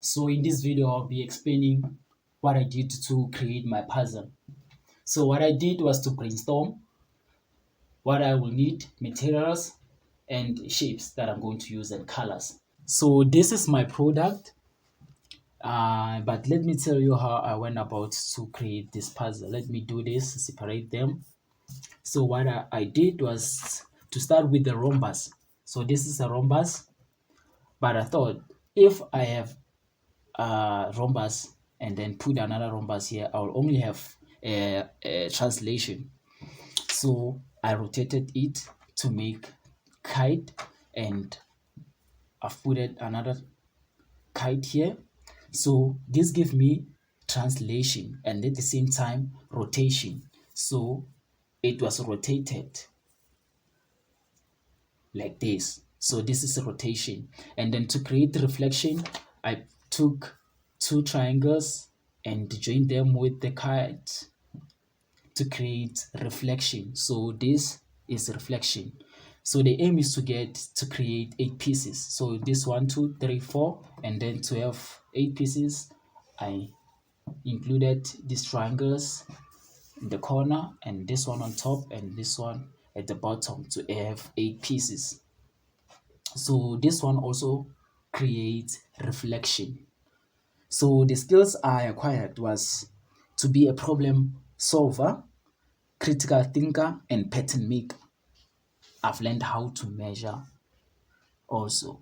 So in this video, I'll be explaining what I did to create my puzzle. So what I did was to brainstorm what I will need, materials, and shapes that I'm going to use and colors. So this is my product, but let me tell you how I went about to create this puzzle. Let me do this, separate them. So what I did was to start with the rhombus. So this is a rhombus, but I thought if I have rhombus and then put another rhombus here, I'll only have a translation. So I rotated it to make kite, and I've put another kite here. So this gives me translation and at the same time rotation. So it was rotated like this. So this is a rotation. And then to create the reflection, I took two triangles and joined them with the kite to create reflection. So this is reflection. So the aim is to create 8 pieces. So this 1, 2, 3, 4, and then to have 8 pieces, I included these triangles in the corner and this one on top and this one at the bottom to have 8 pieces. So this one also creates reflection. So the skills I acquired was to be a problem solver, critical thinker, and pattern maker. I've learned how to measure also.